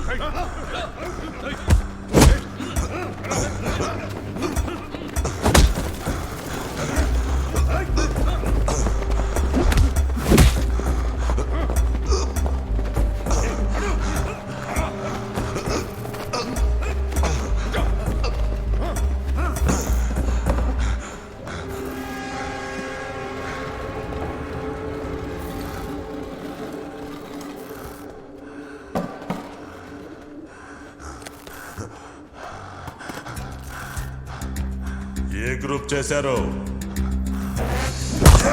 ఏ group చేశారు?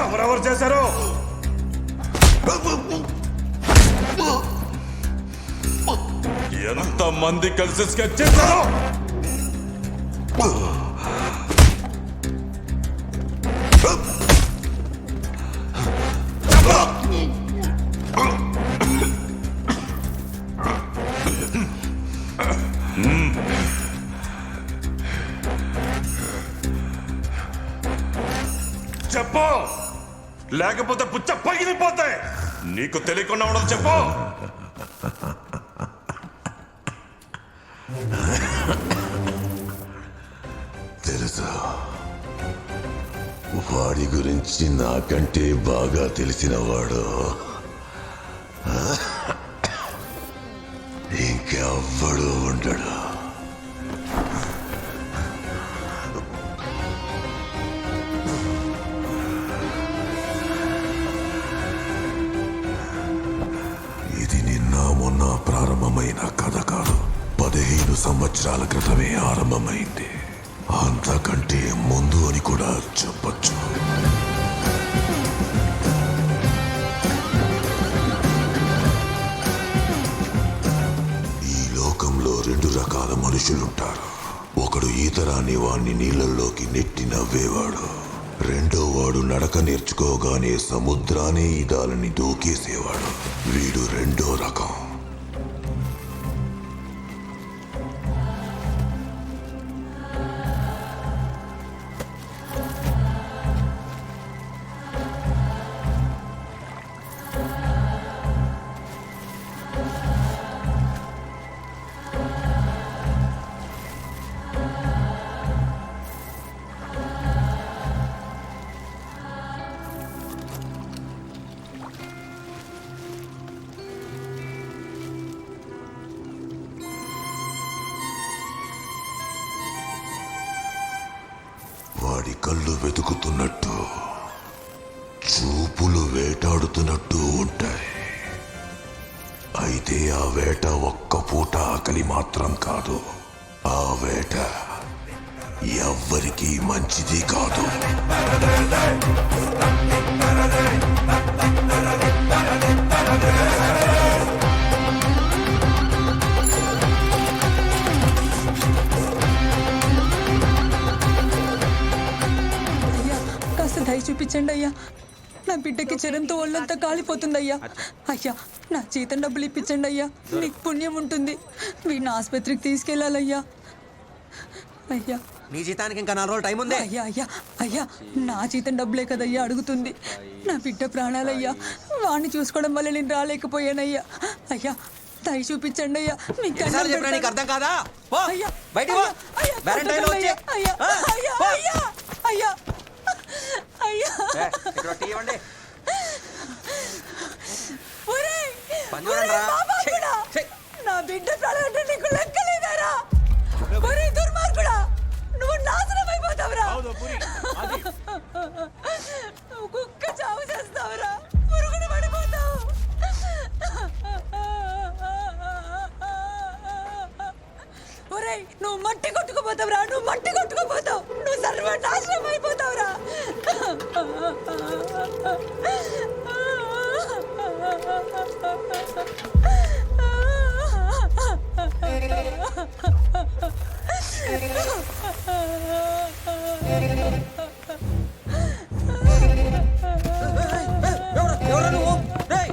ఎవరెవరు చేశారు? ఎంత మంది కలిసి స్కెచ్ చేశారు? చెప్పు, లేకపోతే పుచ్చ పగిలిపోతాయి. నీకు తెలియకుండా ఉండదు. చెప్పు. తెలుసా, వాడి గురించి నాకంటే బాగా తెలిసినవాడు ఇంకెవ్వడు ఉండడు. ఇది నిన్న మొన్న ప్రారంభమైన కథ కాదు. 15 సంవత్సరాల క్రితమే ఆరంభమైంది. అంతకంటే ముందు అని కూడా చెప్పచ్చు. ఈ లోకంలో 2 రకాల మనుషులుంటారు. ఒకడు ఈత రాని వాణ్ణి నీళ్ళల్లోకి నెట్టి నవ్వేవాడు. రెండో వాడు నడక నేర్చుకోగానే సముద్రాన్ని ఈదాలని దూకేసేవాడు. వీడు రెండో రకం. వాడి కళ్ళు వెతుకుతున్నట్టు, చూపులు వేటాడుతున్నట్టు ఉంటాయి. అయితే ఆ వేట ఒక్క పూట ఆకలి మాత్రం కాదు. ఆ వేట ఎవ్వరికీ మంచిది కాదు. దయ చూపించండి అయ్యా. నా బిడ్డకి జ్వరంతో ఒళ్ళంతా కాలిపోతుంది అయ్యా. అయ్యా, నా జీతం డబ్బులు ఇప్పించండి అయ్యా. మీకు పుణ్యం ఉంటుంది. వీడిని ఆసుపత్రికి తీసుకెళ్ళాలయ్యా. అయ్యా, నీ జీతానికి ఇంకా 4 రోజులు టైం ఉంది. అయ్యా అయ్యా అయ్యా, నా జీతం డబ్బులే కదయ్యా అడుగుతుంది. నా బిడ్డ ప్రాణాలయ్యా. వాడిని చూసుకోవడం వల్ల నేను రాలేకపోయానయ్యా. అయ్యా, దయ చూపించండి అయ్యా. మీకు చెప్పినా నీకు అర్థం కాదా? అయ్యా, బయటికి పో. వ్యాలంటైన్ వచ్చి. అయ్యా అయ్యా అయ్యా అయ్యా అయ్యా, ఇక్కడ టీ ఇవ్వండి. ఒరేయ్, పంజురండి రా. బాబాకుడా, నా బిడ్డ ప్రాణాలంటే నీకు లెక్కలేదారా? ఒరేయ్ దుర్మార్గుడా, నువ్వు నాశనం అయిపోతావురా. నువ్వు కుక్క చావు చేస్తావురా. పురుగుని పడిపోతావు. ఒరేయ్, నువ్వు మట్టి కొట్టుకుపోతావురా. నువ్వు మట్టి కొట్టుకుపోతావు. నువ్వు సర్వనాశనం అయిపోతావురా. ఎవరు నువ్వు? రేయ్,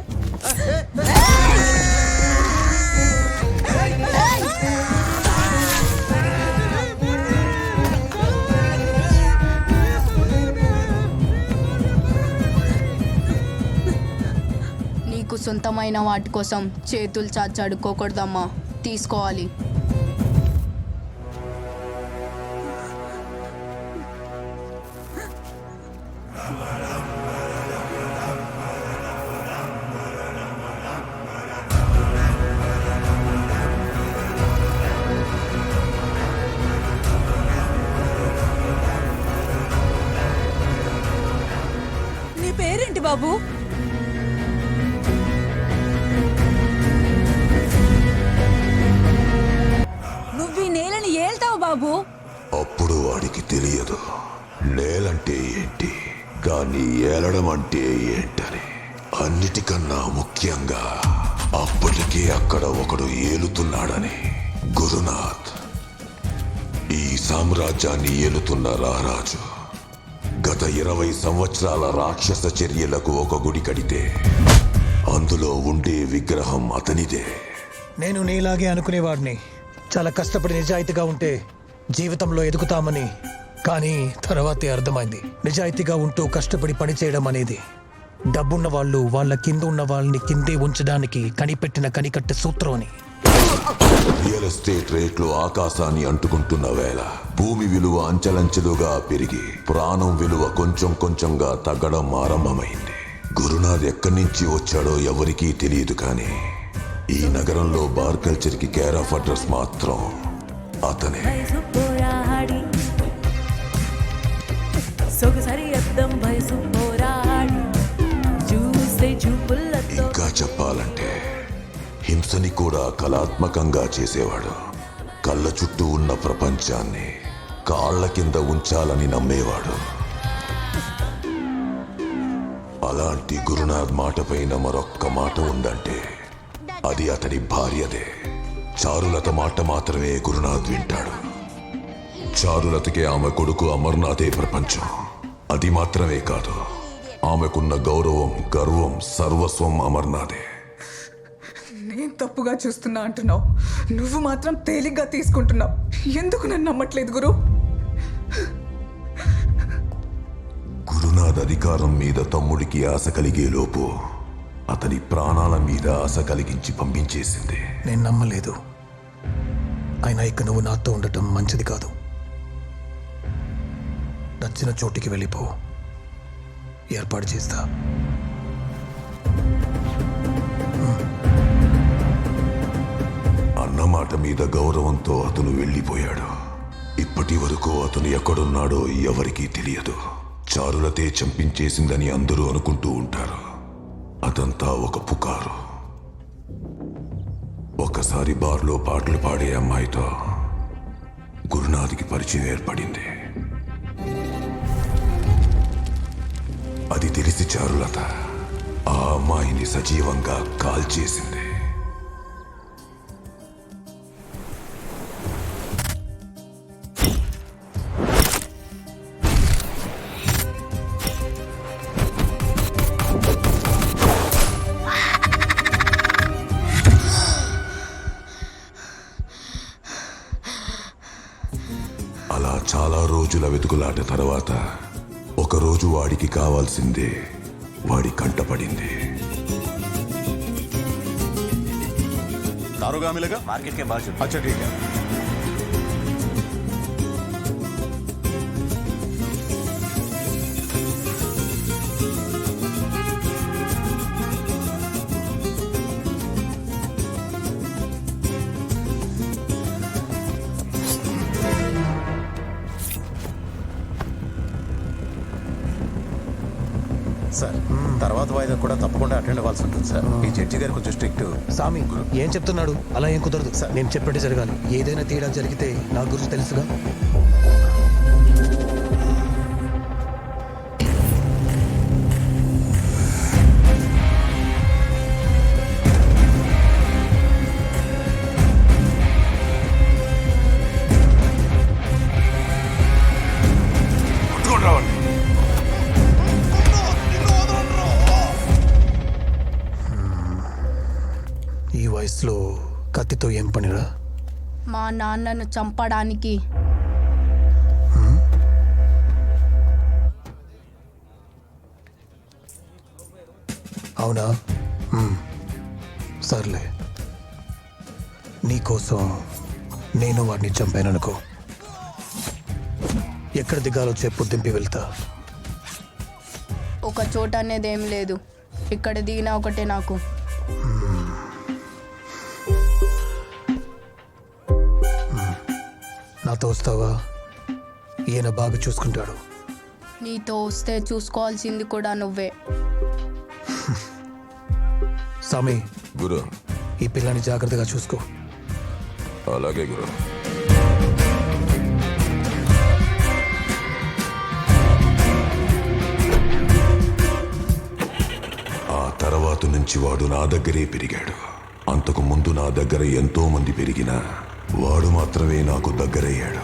నీకు సొంతమైన వాటి కోసం చేతులు చాచి అడుక్కోకూడదమ్మా. తీసుకోవాలి. నీ పేరేంటి బాబు? నువ్వు ఈ నేలని ఏల్తావు బాబు. అప్పుడు వాడికి తెలియదు నేలంటే ఏంటి, కానీ ఏలడం అంటే ఏంటని. అన్నిటికన్నా ముఖ్యంగా అప్పటికే అక్కడ ఒకడు ఏలుతున్నాడని. గురునాథ్ ఈ సామ్రాజ్యాన్ని ఏలుతున్న రారాజు. గత 20 సంవత్సరాల రాక్షస చర్యలకు ఒక గుడి కడితే అందులో ఉండే విగ్రహం అతనిదే. నేను నీలాగే అనుకునేవాడిని. చాలా కష్టపడి నిజాయితీగా ఉంటే జీవితంలో ఎదుగుతామని. కానీ తర్వాతే అర్థమైంది, నిజాయితీగా ఉంటూ కష్టపడి పనిచేయడం అనేది డబ్బున్న వాళ్ళు వాళ్ళ కింద ఉన్న వాళ్ళని కిందే ఉంచడానికి కనిపెట్టిన కనికట్టే సూత్రం అని. రియల్ ఎస్టేట్ రేట్లు ఆకాశాన్ని అంటుకుంటున్న వేళ భూమి విలువ అంచెలంచెలుగా పెరిగి ప్రాణం విలువ కొంచెం కొంచెంగా తగ్గడం ఆరంభమైంది. గురునాథ్ ఎక్కడి నుంచి వచ్చాడో ఎవరికీ తెలియదు, కానీ ఈ నగరంలో బార్ కల్చర్ కి కేర్ ఆఫ్ అడ్రస్ మాత్రం అతనే. ఇంకా చెప్పాలంటే హింసని కూడా కళాత్మకంగా చేసేవాడు. కళ్ళ చుట్టూ ఉన్న ప్రపంచాన్ని కాళ్ల కింద ఉంచాలని నమ్మేవాడు. అలాంటి గురునాథ్ మాట పైన మరొక్క మాట ఉందంటే అది అతడి భార్యదే. చారులత మాట మాత్రమే గురునాథ్ వింటాడు. చారులతకి ఆమె కొడుకు అమర్నాథే ప్రపంచం. అది మాత్రమే కాదు, ఆమెకున్న గౌరవం, గర్వం, సర్వస్వం అమర్నాథే. నేను తప్పుగా చూస్తున్నా అంటున్నావు, నువ్వు మాత్రం తేలిగ్గా తీసుకుంటున్నావు. ఎందుకు నన్ను నమ్మట్లేదు గురు? గురునాథ్ అధికారం మీద తమ్ముడికి ఆశ కలిగే లోపు అతని ప్రాణాల మీద ఆశ కలిగించి పంపించేసింది. నేను నమ్మలేదు. అయినా ఇక నువ్వు నాతో ఉండటం మంచిది కాదు. నచ్చిన చోటికి వెళ్ళిపో, ఏర్పాటు చేస్తా. అన్నమాట మీద గౌరవంతో అతను వెళ్ళిపోయాడు. ఇప్పటి వరకు అతను ఎక్కడున్నాడో ఎవరికీ తెలియదు. చారులతే చంపించేసిందని అందరూ అనుకుంటూ ఉంటారు. అదంతా ఒక పుకారు. ఒకసారి బార్లో పాటలు పాడే అమ్మాయితో గురునాథ్కి పరిచయం ఏర్పడింది. అది తెలిసి చారులత ఆ అమ్మాయిని సజీవంగా కాల్చేసింది. అలా చాలా రోజుల వెతుకులాట తర్వాత ఒకరోజు వాడికి కావాల్సిందే వాడి కంటపడింది. दारोगा मिलेगा? मार्केट के बाजू। अच्छा ठीक है. సార్ తర్వాత వాయిదా కూడా తప్పకుండా అటెండ్ అవ్వాల్సి ఉంటుంది సార్. ఈ జడ్జి గారు కొంచెం స్ట్రిక్ట్. సామి ఏం చెప్తున్నాడు? అలా ఏం కుదరదు. నేను చెప్పేది జరగాలి. ఏదైనా తేడా జరిగితే నా గురించి తెలుసుగా. ఈ వయసులో కత్తితో ఏం పనిరా? మా నాన్నను చంపడానికి. అవునా? సర్లే. నీకోసం నేను వాడిని చంపాననుకో, ఎక్కడ దిగాలో చెప్పు, దింపి వెళ్తా. ఒక చోట అనేది ఏం లేదు, ఇక్కడ దిగినా ఒకటే నాకు. నాతో వస్తావా? ఈయన బాగా చూసుకుంటాడు. నీతో వస్తే చూసుకోవాల్సింది కూడా నువ్వే. సామి, గురు, ఈ పిల్లని జాగ్రత్తగా చూసుకో. అలాగే గురు. ఆ తర్వాత నుంచి వాడు నా దగ్గరే పెరిగాడు. అంతకు ముందు నా దగ్గర ఎంతో మంది పెరిగినా వాడు మాత్రమే నాకు దగ్గరయ్యాడు.